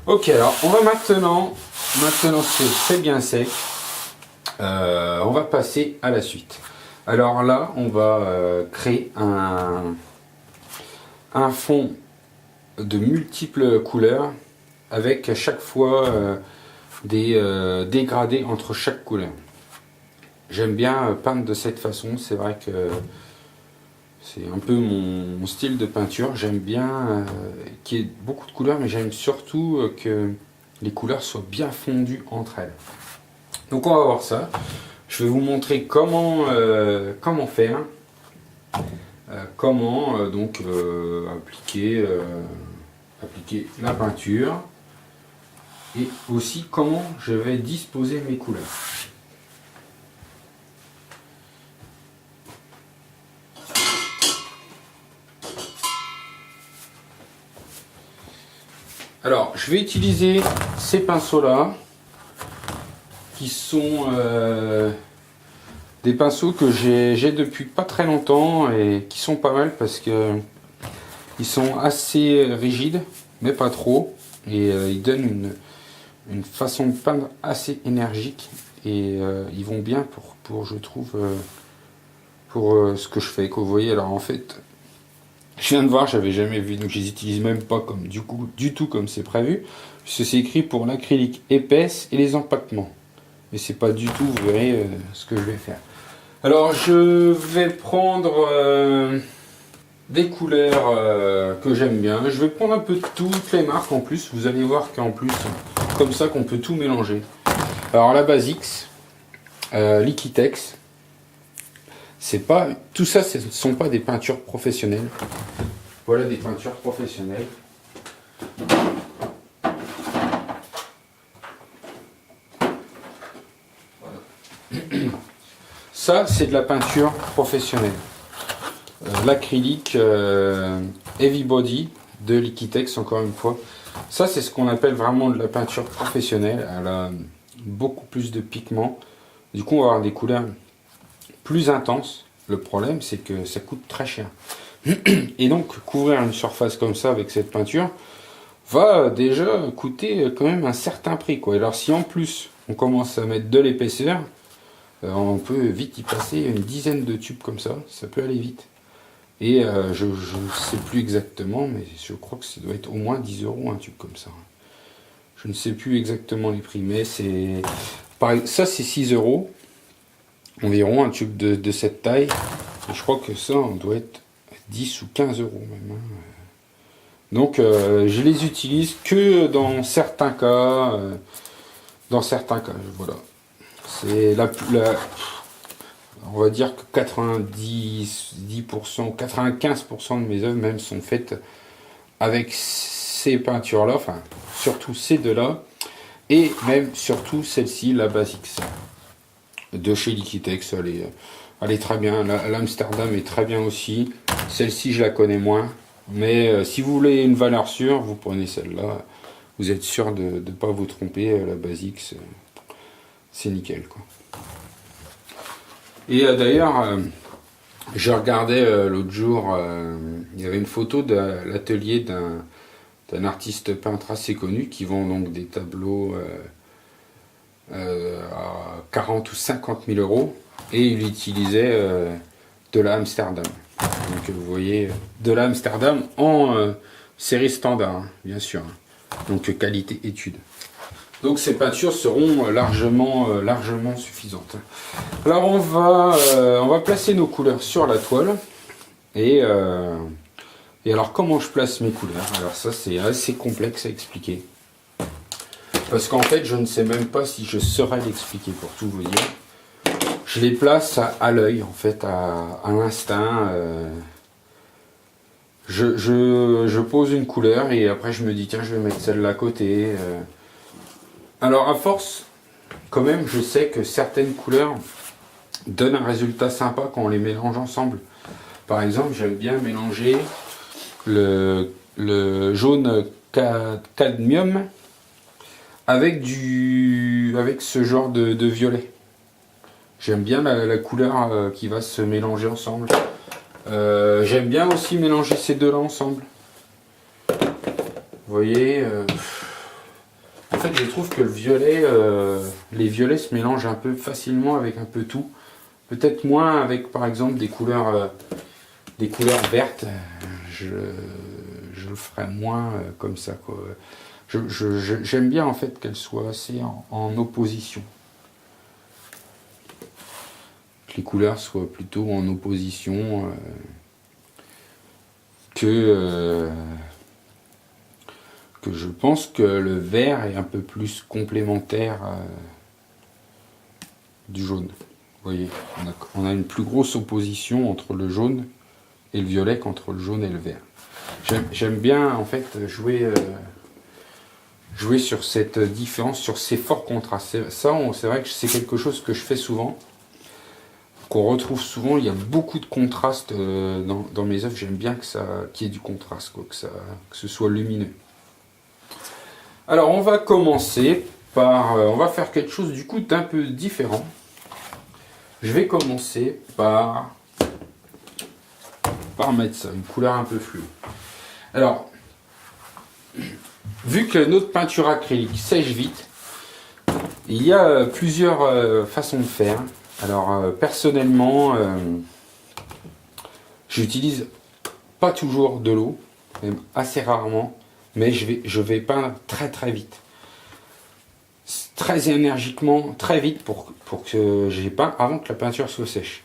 Ok, alors on va maintenant c'est bien sec, on va passer à la suite. Alors là, on va créer un fond de multiples couleurs avec à chaque fois des dégradés entre chaque couleur. J'aime bien peindre de cette façon, c'est vrai que c'est un peu mon style de peinture. J'aime bien qu'il y ait beaucoup de couleurs, mais j'aime surtout que les couleurs soient bien fondues entre elles. Donc on va voir ça. Je vais vous montrer comment faire, donc appliquer la peinture et aussi comment je vais disposer mes couleurs. Alors, je vais utiliser ces pinceaux-là, qui sont des pinceaux que j'ai depuis pas très longtemps et qui sont pas mal parce que ils sont assez rigides, mais pas trop, et ils donnent une façon de peindre assez énergique et ils vont bien pour je trouve, pour ce que je fais. Que vous voyez, alors en fait, je viens de voir, j'avais jamais vu, donc je les utilise même pas comme du tout comme c'est prévu, puisque c'est écrit pour l'acrylique épaisse et les empattements. Mais c'est pas du tout, vous verrez ce que je vais faire. Alors je vais prendre des couleurs que j'aime bien. Je vais prendre un peu de toutes les marques en plus. Vous allez voir qu'en plus, comme ça qu'on peut tout mélanger. Alors la Basics, Liquitex. C'est pas tout ça, ce ne sont pas des peintures professionnelles. Voilà des peintures professionnelles. Voilà. Ça, c'est de la peinture professionnelle. L'acrylique Heavy Body de Liquitex, encore une fois. Ça, c'est ce qu'on appelle vraiment de la peinture professionnelle. Elle a beaucoup plus de pigments. Du coup, on va avoir des couleurs plus intense. Le problème, c'est que ça coûte très cher. Et donc, couvrir une surface comme ça avec cette peinture va déjà coûter quand même un certain prix, quoi. Alors, si en plus on commence à mettre de l'épaisseur, on peut vite y passer une dizaine de tubes comme ça. Ça peut aller vite. Et je ne sais plus exactement, mais je crois que ça doit être au moins 10 € un tube comme ça. Je ne sais plus exactement les prix, mais c'est... Ça, c'est 6 € environ, un tube de cette taille. Et je crois que ça, on doit être 10 ou 15 € même. Hein. Donc, je les utilise que dans certains cas. Voilà. C'est on va dire que 90%, 95% de mes œuvres même sont faites avec ces peintures-là, enfin, surtout ces deux-là, et même surtout celle-ci, la Basics de chez Liquitex. Elle est très bien. L'Amsterdam est très bien aussi. Celle-ci, je la connais moins. Mais si vous voulez une valeur sûre, vous prenez celle-là. Vous êtes sûr de ne pas vous tromper. La Basics, c'est nickel, quoi. Et d'ailleurs, je regardais l'autre jour, il y avait une photo de l'atelier d'un artiste peintre assez connu qui vend donc des tableaux à 40 ou 50 000 €, et il utilisait de la Amsterdam. Donc vous voyez, de la Amsterdam en série standard, hein, bien sûr. Donc qualité étude. Donc ces peintures seront largement suffisantes. Alors on va placer nos couleurs sur la toile. Et alors comment je place mes couleurs? Alors ça, c'est assez complexe à expliquer. Parce qu'en fait, je ne sais même pas si je saurais l'expliquer, pour tout vous dire. Je les place à l'œil, en fait, à l'instinct. Je pose une couleur et après je me dis, tiens, je vais mettre celle-là à côté. Alors à force, quand même, je sais que certaines couleurs donnent un résultat sympa quand on les mélange ensemble. Par exemple, j'aime bien mélanger le jaune cadmium avec ce genre de violet. J'aime bien la couleur qui va se mélanger ensemble. J'aime bien aussi mélanger ces deux-là ensemble. Vous voyez, En fait, je trouve que le violet, les violets se mélangent un peu facilement avec un peu tout. Peut-être moins avec, par exemple, des couleurs vertes. Je le ferai moins comme ça, quoi. J'aime bien en fait qu'elles soient assez en opposition. Que les couleurs soient plutôt en opposition que je pense que le vert est un peu plus complémentaire du jaune. Vous voyez, on a une plus grosse opposition entre le jaune et le violet qu'entre le jaune et le vert. J'aime bien en fait jouer sur cette différence, sur ces forts contrastes. Ça, c'est vrai que c'est quelque chose que je fais souvent, qu'on retrouve souvent. Il y a beaucoup de contrastes dans mes œuvres. J'aime bien qu'il y ait du contraste, quoi, que ce soit lumineux. Alors, on va commencer par... on va faire quelque chose du coup d'un peu différent. Je vais commencer par mettre ça, une couleur un peu fluo. Alors, vu que notre peinture acrylique sèche vite, il y a plusieurs façons de faire. Alors, personnellement, j'utilise pas toujours de l'eau, même assez rarement, mais je vais peindre très très vite. Très énergiquement, très vite pour que j'ai peint avant que la peinture soit sèche.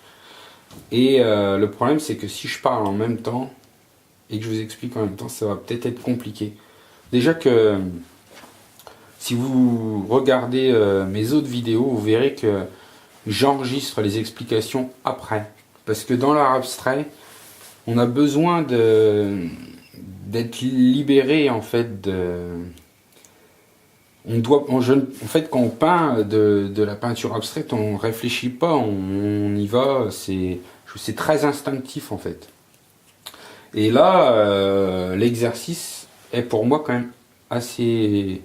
Et le problème, c'est que si je parle en même temps et que je vous explique en même temps, ça va peut-être être compliqué. Déjà que si vous regardez mes autres vidéos, vous verrez que j'enregistre les explications après. Parce que dans l'art abstrait, on a besoin d'être libéré en fait en fait, quand on peint de la peinture abstraite, on réfléchit pas, on y va, c'est très instinctif en fait. Et là, l'exercice est pour moi quand même assez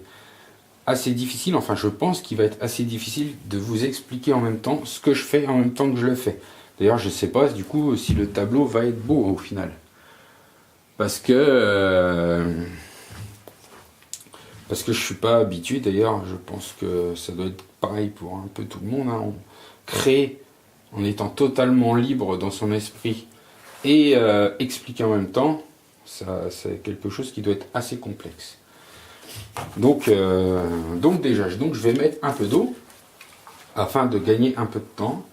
difficile. Enfin, je pense qu'il va être assez difficile de vous expliquer en même temps ce que je fais en même temps que je le fais. D'ailleurs, je sais pas du coup si le tableau va être beau au final. Parce que je suis pas habitué. D'ailleurs, je pense que ça doit être pareil pour un peu tout le monde. Hein. On crée en étant totalement libre dans son esprit et expliquer en même temps, c'est quelque chose qui doit être assez complexe. Donc je vais mettre un peu d'eau afin de gagner un peu de temps.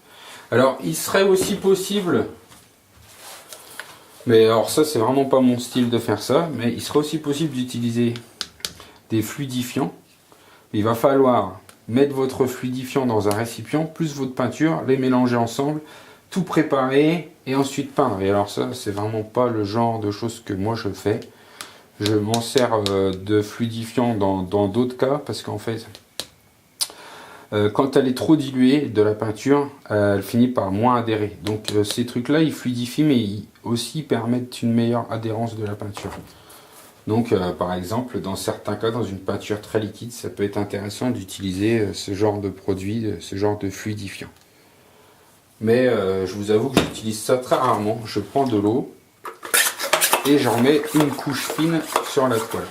Alors, il serait aussi possible, mais alors ça c'est vraiment pas mon style de faire ça, mais il serait aussi possible d'utiliser des fluidifiants. Il va falloir mettre votre fluidifiant dans un récipient, plus votre peinture, les mélanger ensemble, tout préparer et ensuite peindre. Et alors ça, c'est vraiment pas le genre de choses que moi je fais. Je m'en sers de fluidifiant dans d'autres cas, parce qu'en fait, quand elle est trop diluée de la peinture, elle finit par moins adhérer. Donc ces trucs-là, ils fluidifient, mais ils aussi permettent une meilleure adhérence de la peinture. Donc par exemple, dans certains cas, dans une peinture très liquide, ça peut être intéressant d'utiliser ce genre de produit, ce genre de fluidifiant. Mais je vous avoue que j'utilise ça très rarement. Je prends de l'eau et j'en mets une couche fine sur la toile.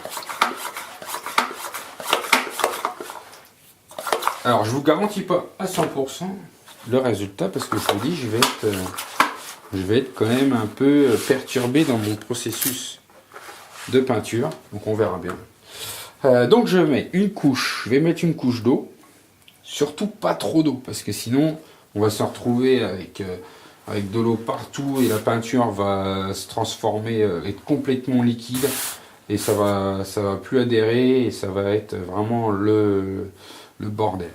Alors je vous garantis pas à 100% le résultat, parce que je vous dis, je vais être quand même un peu perturbé dans mon processus de peinture, donc on verra bien. Donc je vais mettre une couche d'eau, surtout pas trop d'eau, parce que sinon on va se retrouver avec de l'eau partout et la peinture va se transformer, être complètement liquide et ça va plus adhérer et ça va être vraiment le bordel.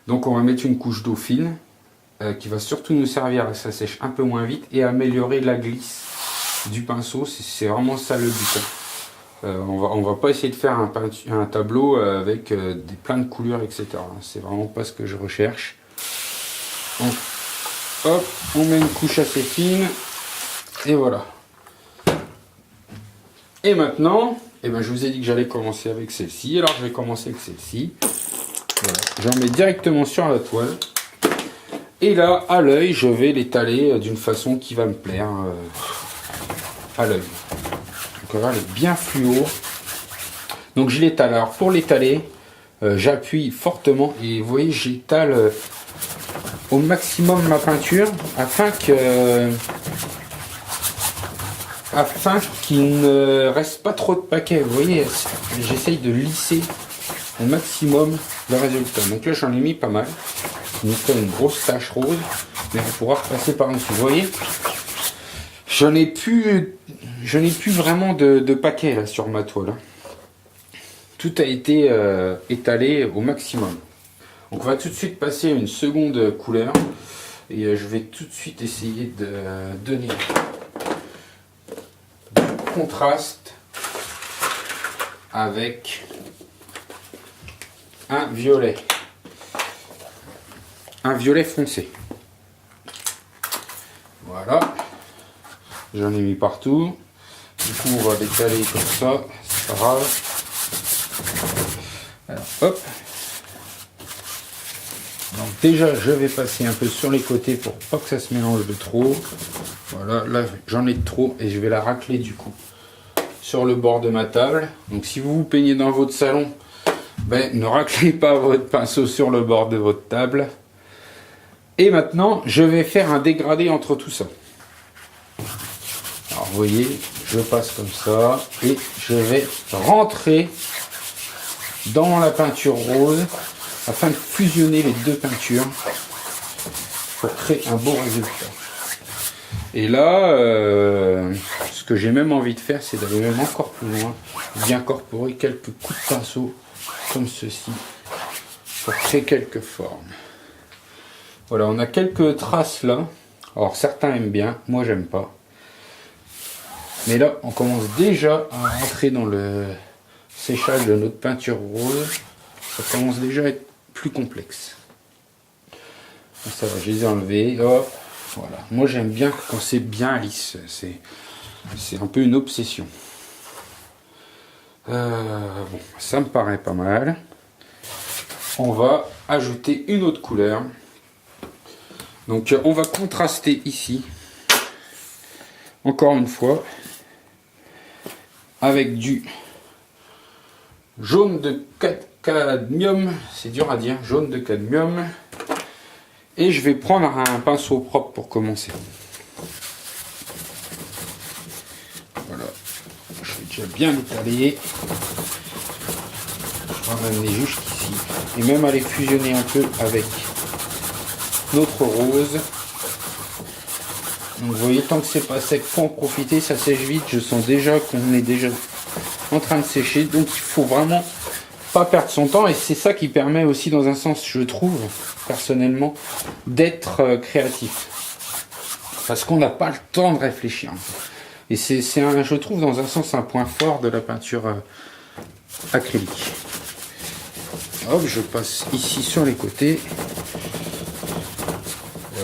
Donc on va mettre une couche d'eau fine qui va surtout nous servir à que ça sèche un peu moins vite et améliorer la glisse du pinceau. C'est vraiment ça le but. On va pas essayer de faire un tableau avec plein de couleurs, etc. C'est vraiment pas ce que je recherche. Donc, hop, on met une couche assez fine et voilà. Et maintenant, je vous ai dit que j'allais commencer avec celle-ci. Alors je vais commencer avec celle-ci. Voilà. J'en mets directement sur la toile. Et là, à l'œil, je vais l'étaler d'une façon qui va me plaire à l'œil. Donc là, elle est bien fluo. Donc je l'étale. Alors pour l'étaler, j'appuie fortement et vous voyez, j'étale au maximum ma peinture afin qu'il ne reste pas trop de paquets. Vous voyez, j'essaye de lisser au maximum le résultat. Donc là j'en ai mis pas mal. Il nous fait une grosse tache rose, mais on pourra repasser par dessus. Vous voyez, je n'ai plus vraiment de paquets là sur ma toile. Tout a été étalé au maximum. Donc on va tout de suite passer à une seconde couleur et je vais tout de suite essayer de donner du contraste avec un violet foncé. Voilà, j'en ai mis partout. Du coup on va l'étaler comme ça, c'est pas grave. Alors hop, donc déjà je vais passer un peu sur les côtés pour pas que ça se mélange de trop. Voilà, là j'en ai de trop et je vais la racler du coup sur le bord de ma table. Donc si vous vous peignez dans votre salon, ne raclez pas votre pinceau sur le bord de votre table. Et maintenant je vais faire un dégradé entre tout ça. Alors vous voyez, je passe comme ça et je vais rentrer dans la peinture rose afin de fusionner les deux peintures pour créer un beau résultat. Et là, ce que j'ai même envie de faire, c'est d'aller même encore plus loin, d'y incorporer quelques coups de pinceau comme ceci pour créer quelques formes. Voilà, on a quelques traces là. Alors certains aiment bien, moi j'aime pas. Mais là, on commence déjà à rentrer dans le séchage de notre peinture rose. Ça commence déjà à être plus complexe. Ça va, je les ai enlevés. Hop, voilà. Moi j'aime bien quand c'est bien lisse. C'est un peu une obsession. Bon, ça me paraît pas mal. On va ajouter une autre couleur. Donc on va contraster ici. Encore une fois. Avec du jaune de cadmium, c'est dur à dire, jaune de cadmium. Et je vais prendre un pinceau propre pour commencer. Voilà, je vais déjà bien l'étaler. Je vais ramener jusqu'ici. Et même aller fusionner un peu avec notre rose. Donc vous voyez, tant que c'est pas sec, faut en profiter, ça sèche vite. Je sens déjà qu'on est déjà en train de sécher, donc il faut vraiment pas perdre son temps. Et c'est ça qui permet aussi, dans un sens, je trouve personnellement, d'être créatif, parce qu'on n'a pas le temps de réfléchir. Et c'est je trouve, dans un sens, un point fort de la peinture acrylique. Hop, je passe ici sur les côtés.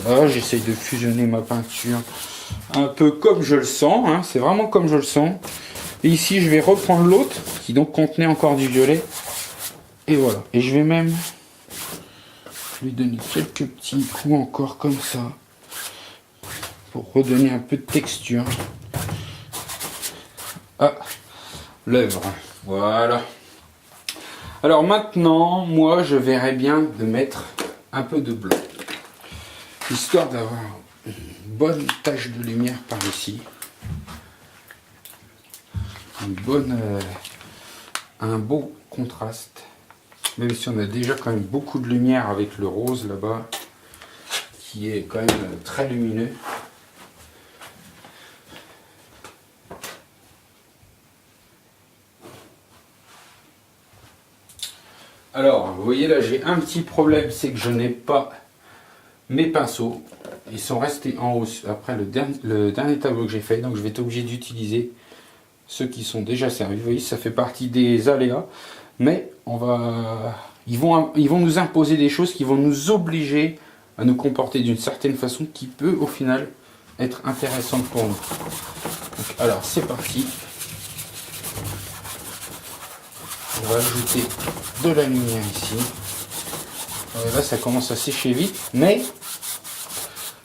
Voilà, j'essaye de fusionner ma peinture un peu comme je le sens, hein, c'est vraiment comme je le sens. Et ici, je vais reprendre l'autre qui donc contenait encore du violet. Et voilà, et je vais même lui donner quelques petits coups encore comme ça pour redonner un peu de texture à l'œuvre. Voilà. Alors maintenant, moi, je verrais bien de mettre un peu de blanc, histoire d'avoir une bonne tache de lumière par ici, un beau contraste, même si on a déjà quand même beaucoup de lumière avec le rose là-bas, qui est quand même très lumineux. Alors, vous voyez là, j'ai un petit problème, c'est que je n'ai pas mes pinceaux. Ils sont restés en haut après le dernier tableau que j'ai fait, donc je vais être obligé d'utiliser ceux qui sont déjà servis. Vous voyez, ça fait partie des aléas, mais ils vont nous imposer des choses qui vont nous obliger à nous comporter d'une certaine façon qui peut au final être intéressante pour nous. Donc, alors c'est parti. On va ajouter de la lumière ici. Là ça commence à sécher vite, mais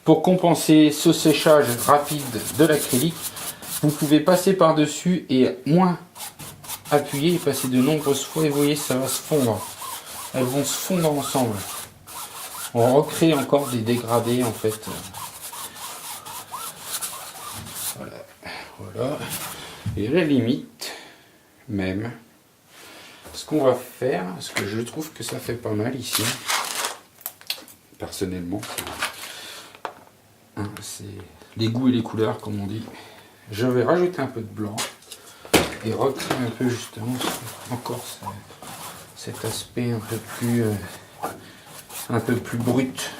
pour compenser ce séchage rapide de l'acrylique, vous pouvez passer par dessus et moins appuyer et passer de nombreuses fois et vous voyez ça va se fondre. Elles vont se fondre ensemble. On recrée encore des dégradés en fait. Voilà. Et à la limite, même, ce qu'on va faire, parce que je trouve que ça fait pas mal ici, personnellement, hein, c'est les goûts et les couleurs comme on dit. Je vais rajouter un peu de blanc et recréer un peu justement encore cet aspect un peu plus brut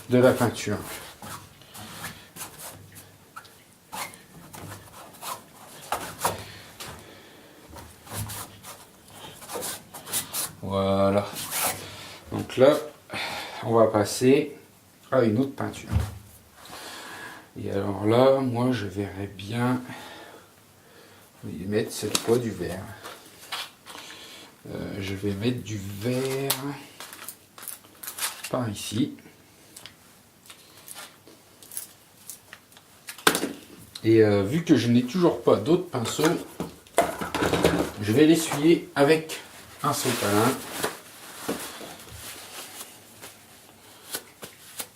de la peinture. Voilà. Donc là, on va passer à une autre peinture. Et alors là, moi je verrais bien y mettre cette fois du vert. Je vais mettre du vert par ici. Et vu que je n'ai toujours pas d'autres pinceaux, je vais l'essuyer avec un sopalin.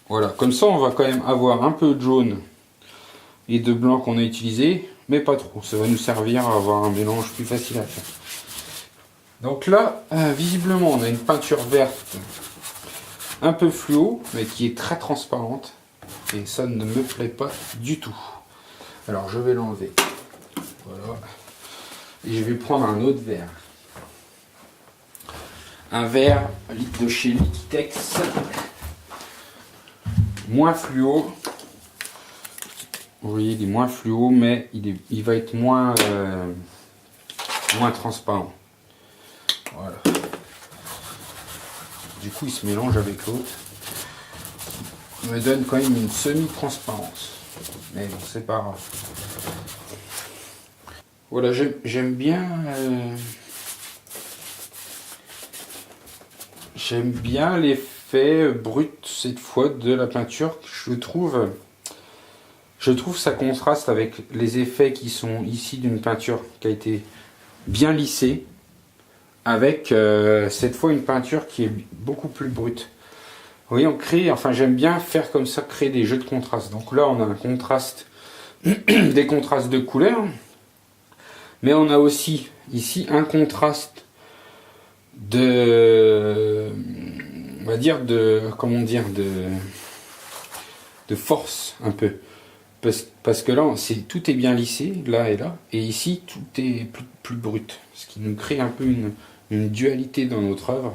Voilà, comme ça on va quand même avoir un peu de jaune et de blanc qu'on a utilisé, mais pas trop. Ça va nous servir à avoir un mélange plus facile à faire. Donc là, visiblement on a une peinture verte un peu fluo, mais qui est très transparente. Et ça ne me plaît pas du tout. Alors je vais l'enlever. Voilà. Et je vais prendre un autre verre. Un verre de chez Liquitex. Moins fluo. Vous voyez, il est moins fluo, mais il va être moins transparent. Voilà. Du coup, il se mélange avec l'autre. Il me donne quand même une semi-transparence. Mais bon, c'est pas grave. Voilà, j'aime bien l'effet brut cette fois de la peinture. Je trouve ça contraste avec les effets qui sont ici d'une peinture qui a été bien lissée, avec cette fois une peinture qui est beaucoup plus brute. Vous voyez, on crée, enfin j'aime bien faire comme ça, créer des jeux de contraste. Donc là on a un contraste, des contrastes de couleurs, mais on a aussi ici un contraste de, on va dire comment dire, de force un peu. Parce que là, tout est bien lissé, là et là, et ici, tout est plus brut. Ce qui nous crée un peu une dualité dans notre œuvre.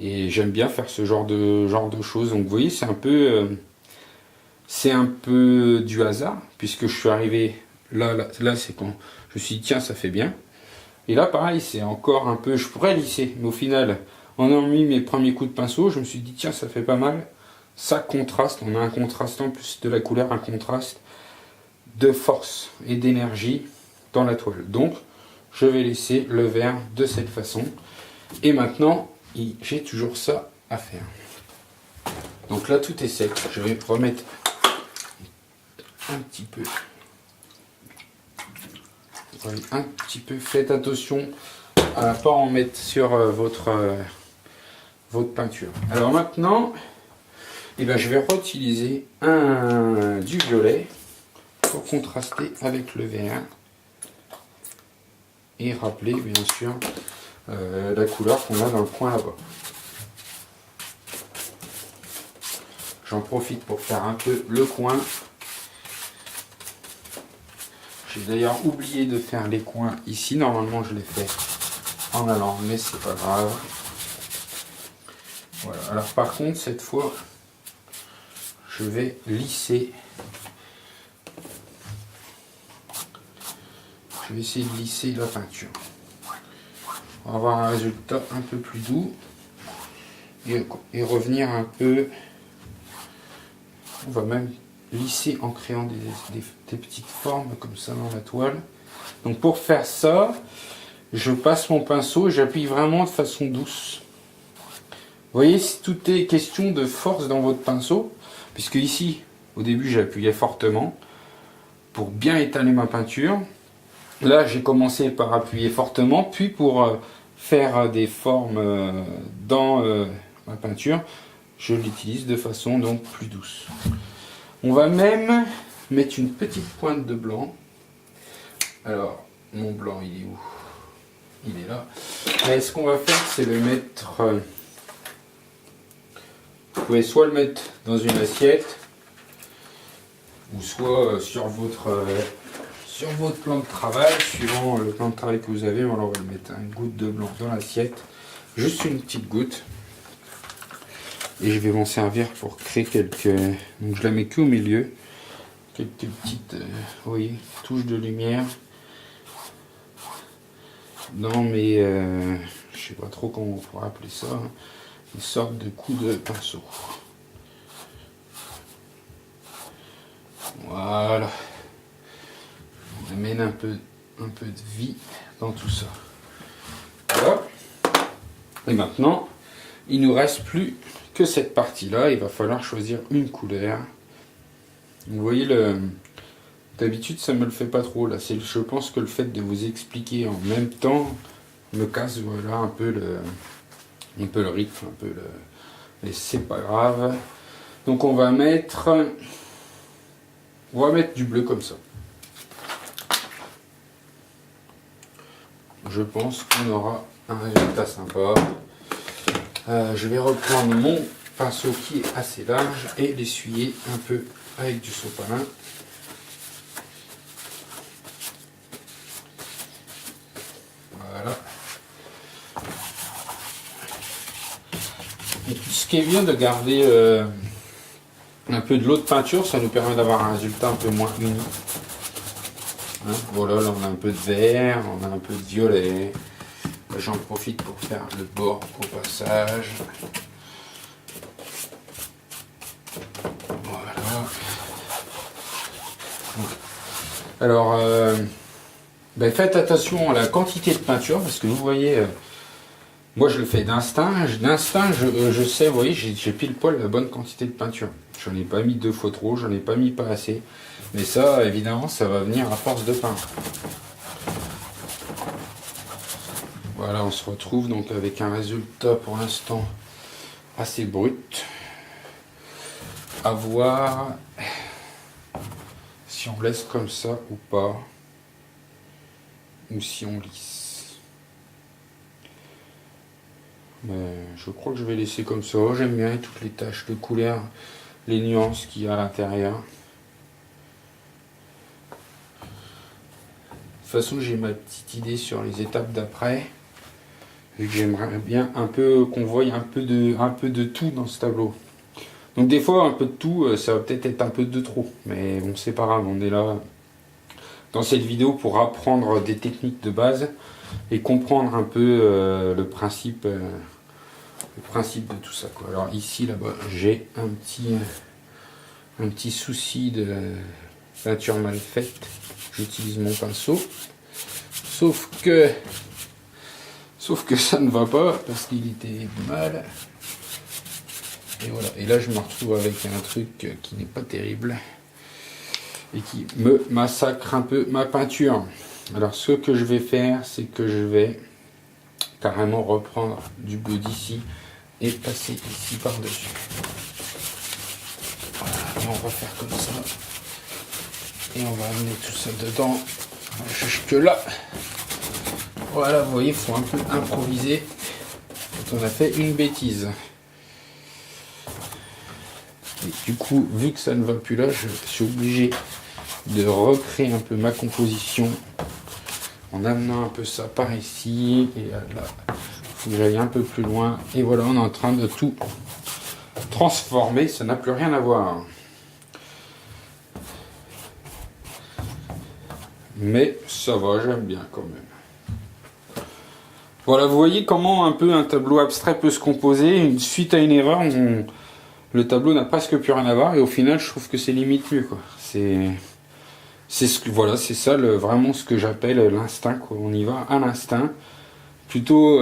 Et j'aime bien faire ce genre de choses. Donc vous voyez, c'est un peu du hasard, puisque je suis arrivé là c'est quand je me suis dit, tiens, ça fait bien. Et là, pareil, c'est encore un peu, je pourrais lisser, mais au final, en ayant mis mes premiers coups de pinceau, je me suis dit, tiens, ça fait pas mal. Ça contraste, on a un contraste en plus de la couleur, un contraste de force et d'énergie dans la toile. Donc je vais laisser le vert de cette façon. Et maintenant, j'ai toujours ça à faire. Donc là tout est sec, je vais remettre un petit peu. Un petit peu, faites attention à ne pas en mettre sur votre peinture. Alors maintenant, et ben, je vais réutiliser du violet pour contraster avec le vert et rappeler bien sûr la couleur qu'on a dans le coin là-bas. J'en profite pour faire un peu le coin. J'ai d'ailleurs oublié de faire les coins ici. Normalement je les fais en allant, mais c'est pas grave. Voilà. Alors par contre cette fois, je vais lisser. Je vais essayer de lisser la peinture. On va avoir un résultat un peu plus doux. Et revenir un peu. On va même lisser en créant des petites formes comme ça dans la toile. Donc pour faire ça, je passe mon pinceau et j'appuie vraiment de façon douce. Vous voyez, si tout est question de force dans votre pinceau, puisque ici, au début, j'appuyais fortement pour bien étaler ma peinture. Là, j'ai commencé par appuyer fortement, puis pour faire des formes dans ma peinture, je l'utilise de façon donc plus douce. On va même mettre une petite pointe de blanc. Alors, mon blanc, il est où? Il est là. Et ce qu'on va faire, c'est le mettre... vous pouvez soit le mettre dans une assiette, ou soit sur votre plan de travail, suivant le plan de travail que vous avez. Alors, on va le mettre une goutte de blanc dans l'assiette, juste une petite goutte. Et je vais m'en servir pour créer quelques... Donc je la mets qu'au milieu. Quelques petites vous voyez, touches de lumière. Dans mes... je sais pas trop comment on pourrait appeler ça. Hein, une sorte de coup de pinceau. Voilà. On amène un peu de vie dans tout ça. Voilà. Et maintenant, il nous reste plus que cette partie-là. Il va falloir choisir une couleur. Vous voyez, d'habitude, ça me le fait pas trop. Là, je pense que le fait de vous expliquer en même temps me casse voilà, un peu le rythme, mais c'est pas grave. Donc on va mettre du bleu comme ça. Je pense qu'on aura un résultat sympa. Je vais reprendre mon pinceau qui est assez large et l'essuyer un peu avec du sopalin. Voilà. Et ce qui est bien de garder un peu de l'eau de peinture, ça nous permet d'avoir un résultat un peu moins uni. Hein, voilà, là on a un peu de vert, on a un peu de violet. J'en profite pour faire le bord au passage. Voilà. Alors, faites attention à la quantité de peinture parce que vous voyez, moi je le fais d'instinct. D'instinct, je sais, vous voyez, j'ai pile poil la bonne quantité de peinture. J'en ai pas mis 2 fois trop, j'en ai pas mis pas assez. Mais ça, évidemment, ça va venir à force de peindre. Voilà, on se retrouve donc avec un résultat pour l'instant assez brut. À voir si on laisse comme ça ou pas, ou si on lisse. Mais je crois que je vais laisser comme ça. J'aime bien toutes les taches de couleur, les nuances qu'il y a à l'intérieur. De toute façon, j'ai ma petite idée sur les étapes d'après. Vu que j'aimerais bien un peu qu'on voie un peu de tout dans ce tableau. Donc des fois un peu de tout, ça va peut-être être un peu de trop, mais bon c'est pas grave, on est là dans cette vidéo pour apprendre des techniques de base et comprendre un peu le principe de tout ça, quoi. Alors ici là-bas j'ai un petit souci de peinture mal faite. J'utilise mon pinceau, sauf que ça ne va pas parce qu'il était mal. Et voilà. Et là je me retrouve avec un truc qui n'est pas terrible et qui me massacre un peu ma peinture. Alors ce que je vais faire, c'est que je vais carrément reprendre du bleu d'ici et passer ici par-dessus. Voilà. Et on va faire comme ça. Et on va amener tout ça dedans jusque là. Voilà, vous voyez, il faut un peu improviser quand on a fait une bêtise. Et du coup, vu que ça ne va plus là, je suis obligé de recréer un peu ma composition en amenant un peu ça par ici. Et là, il faut que j'aille un peu plus loin. Et voilà, on est en train de tout transformer. Ça n'a plus rien à voir. Mais ça va, j'aime bien quand même. Voilà, vous voyez comment un peu un tableau abstrait peut se composer. Suite à une erreur, le tableau n'a presque plus rien à voir. Et au final, je trouve que c'est limite mieux, quoi. Voilà, c'est ça vraiment ce que j'appelle l'instinct, quoi. On y va à l'instinct. Plutôt,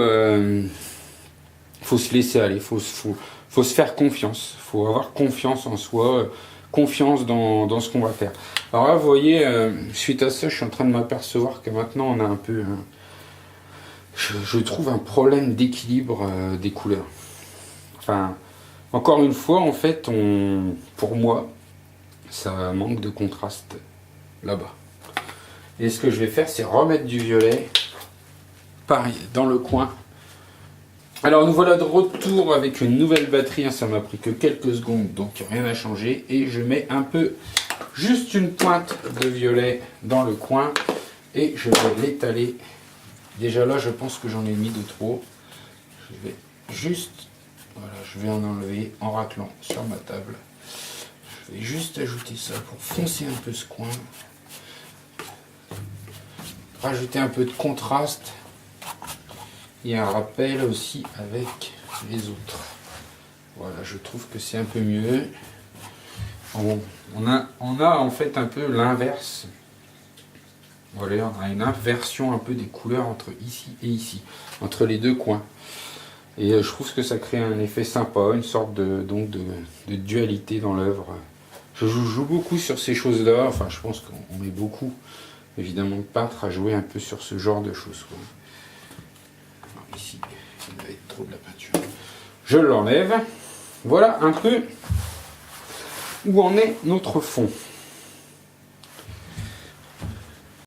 faut se laisser aller, faut se faire confiance. Faut avoir confiance en soi. confiance dans ce qu'on va faire. Alors là, vous voyez, suite à ça, je suis en train de m'apercevoir que maintenant on a un peu, je trouve un problème d'équilibre des couleurs. Enfin, encore une fois, en fait, pour moi, ça manque de contraste là-bas. Et ce que je vais faire, c'est remettre du violet, pareil, dans le coin. Alors nous voilà de retour avec une nouvelle batterie, hein, ça m'a pris que quelques secondes, donc rien n'a changé. Et je mets un peu, juste une pointe de violet dans le coin, et je vais l'étaler. Déjà là, je pense que j'en ai mis de trop. Je vais juste, voilà, je vais en enlever en raclant sur ma table. Je vais juste ajouter ça pour foncer un peu ce coin. Rajouter un peu de contraste. Et un rappel aussi avec les autres. Voilà, je trouve que c'est un peu mieux. On a en fait un peu l'inverse. Voilà, on a une inversion un peu des couleurs entre ici et ici, entre les deux coins. Et je trouve que ça crée un effet sympa, une sorte de dualité dans l'œuvre. Je joue beaucoup sur ces choses-là. Enfin, je pense qu'on est beaucoup, évidemment, de peintres à jouer un peu sur ce genre de choses. Ici, il doit être trop de la peinture. Je l'enlève. Voilà un peu où en est notre fond.